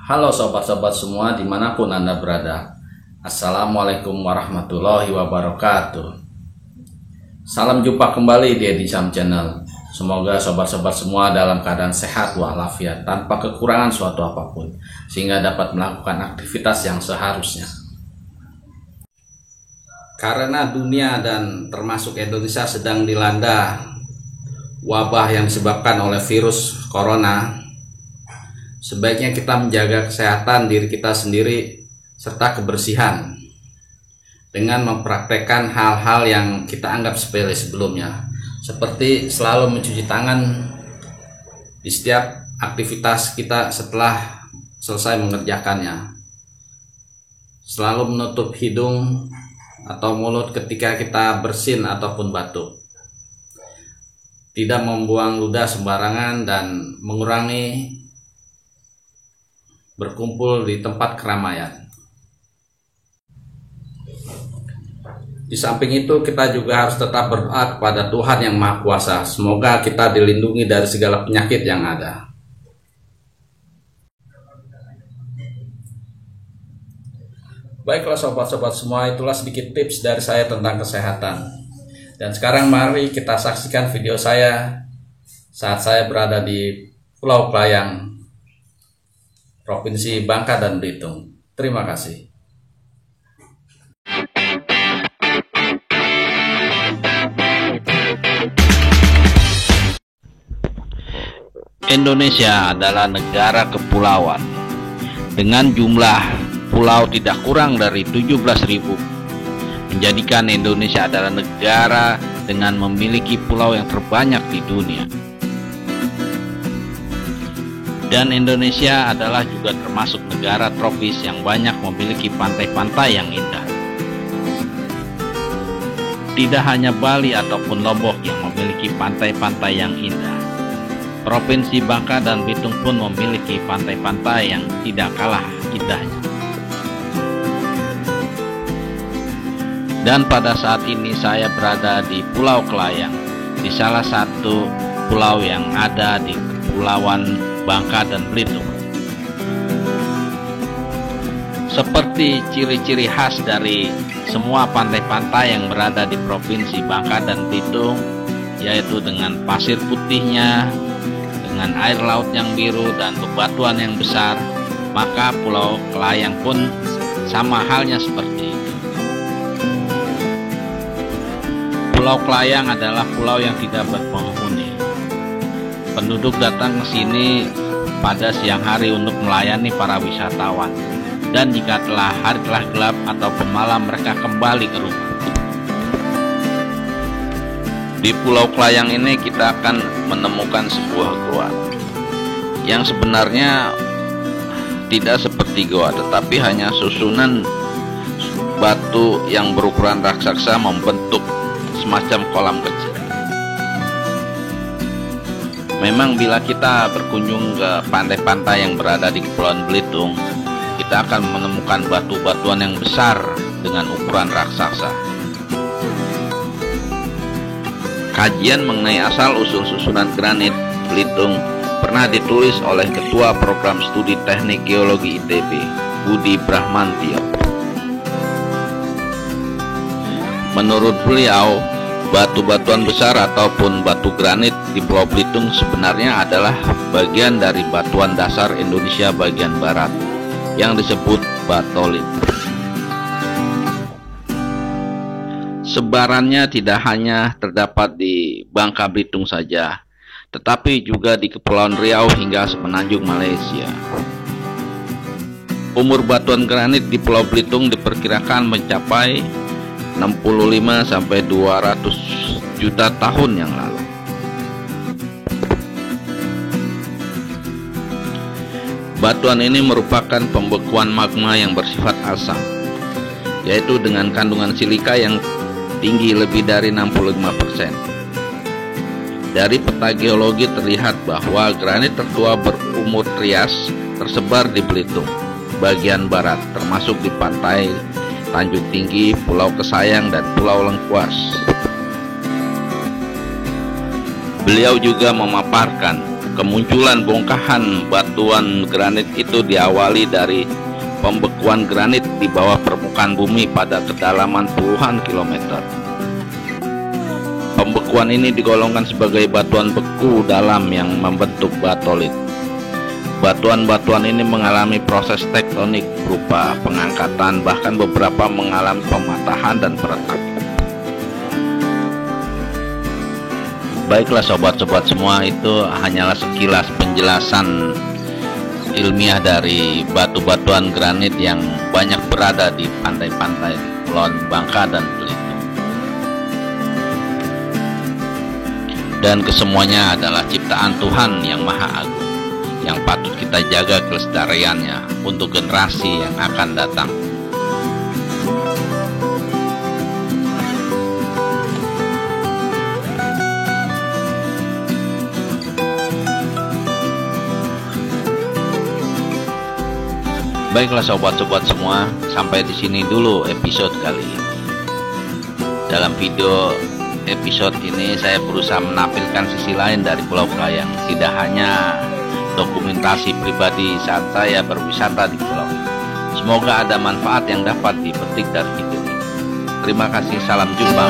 Halo sobat-sobat semua dimanapun Anda berada. Assalamualaikum warahmatullahi wabarakatuh. Salam jumpa kembali di Edi Syam Channel. Semoga sobat-sobat semua dalam keadaan sehat walafiat tanpa kekurangan suatu apapun, sehingga dapat melakukan aktivitas yang seharusnya. Karena dunia dan termasuk Indonesia sedang dilanda wabah yang disebabkan oleh virus corona, sebaiknya kita menjaga kesehatan diri kita sendiri serta kebersihan dengan mempraktekkan hal-hal yang kita anggap sepele sebelumnya, seperti selalu mencuci tangan di setiap aktivitas kita setelah selesai mengerjakannya, selalu menutup hidung atau mulut ketika kita bersin ataupun batuk, tidak membuang ludah sembarangan, dan mengurangi berkumpul di tempat keramaian. Di samping itu, kita juga harus tetap berdoa kepada Tuhan yang Maha Kuasa. Semoga kita dilindungi dari segala penyakit yang ada. Baiklah sobat-sobat semua, itulah sedikit tips dari saya tentang kesehatan. Dan sekarang mari kita saksikan video saya saat saya berada di Pulau Kelayang, Provinsi Bangka dan Belitung. Terima kasih. Indonesia adalah negara kepulauan dengan jumlah pulau tidak kurang dari 17.000, menjadikan Indonesia adalah negara dengan memiliki pulau yang terbanyak di dunia. Dan Indonesia adalah juga termasuk negara tropis yang banyak memiliki pantai-pantai yang indah. Tidak hanya Bali ataupun Lombok yang memiliki pantai-pantai yang indah, Provinsi Bangka dan Belitung pun memiliki pantai-pantai yang tidak kalah indahnya. Dan pada saat ini saya berada di Pulau Kelayang, di salah satu pulau yang ada di Kepulauan Bangka dan Belitung. Seperti ciri-ciri khas dari semua pantai-pantai yang berada di Provinsi Bangka dan Belitung, yaitu dengan pasir putihnya, dengan air laut yang biru dan bebatuan yang besar, maka Pulau Kelayang pun sama halnya seperti itu. Pulau Kelayang adalah pulau yang tidak berpenghuni. Penduduk datang ke sini pada siang hari untuk melayani para wisatawan, dan jika hari telah gelap atau malam, mereka kembali ke rumah. Di Pulau Kelayang ini kita akan menemukan sebuah gua yang sebenarnya tidak seperti gua, tetapi hanya susunan batu yang berukuran raksasa membentuk semacam kolam kecil. Memang bila kita berkunjung ke pantai-pantai yang berada di Kepulauan Belitung, kita akan menemukan batu-batuan yang besar dengan ukuran raksasa. Kajian mengenai asal-usul susunan granit Belitung pernah ditulis oleh Ketua Program Studi Teknik Geologi ITB, Budi Brahmantio. Menurut beliau, batu-batuan besar ataupun batu granit di Pulau Belitung sebenarnya adalah bagian dari batuan dasar Indonesia bagian barat yang disebut batolit. Sebarannya tidak hanya terdapat di Bangka Belitung saja, tetapi juga di Kepulauan Riau hingga semenanjung Malaysia. Umur batuan granit di Pulau Belitung diperkirakan mencapai 65 sampai 200 juta tahun yang lalu. Batuan ini merupakan pembekuan magma yang bersifat asam, yaitu dengan kandungan silika yang tinggi lebih dari 65%. Dari peta geologi terlihat bahwa granit tertua berumur Trias tersebar di Belitung bagian barat, termasuk di pantai Tanjung Tinggi, Pulau Kesayang, dan Pulau Lengkuas. Beliau juga memaparkan Kemunculan bongkahan batuan granit itu diawali dari pembekuan granit di bawah permukaan bumi pada kedalaman puluhan kilometer. Pembekuan ini digolongkan sebagai batuan beku dalam yang membentuk batolit. Batuan-batuan ini mengalami proses tektonik berupa pengangkatan, bahkan beberapa mengalami pematahan dan peretakan. Baiklah sobat-sobat semua, itu hanyalah sekilas penjelasan ilmiah dari batu-batuan granit yang banyak berada di pantai-pantai Kepulauan Bangka dan Belitung. Dan kesemuanya adalah ciptaan Tuhan yang Maha Agung, yang patut kita jaga kelestariannya untuk generasi yang akan datang. Baiklah sobat-sobat semua, sampai di sini dulu episode kali ini. Dalam video episode ini saya berusaha menampilkan sisi lain dari Pulau Kayang, tidak hanya dokumentasi pribadi saat saya berwisata di pulau ini. Semoga ada manfaat yang dapat dipetik dari video ini. Terima kasih, salam jumpa.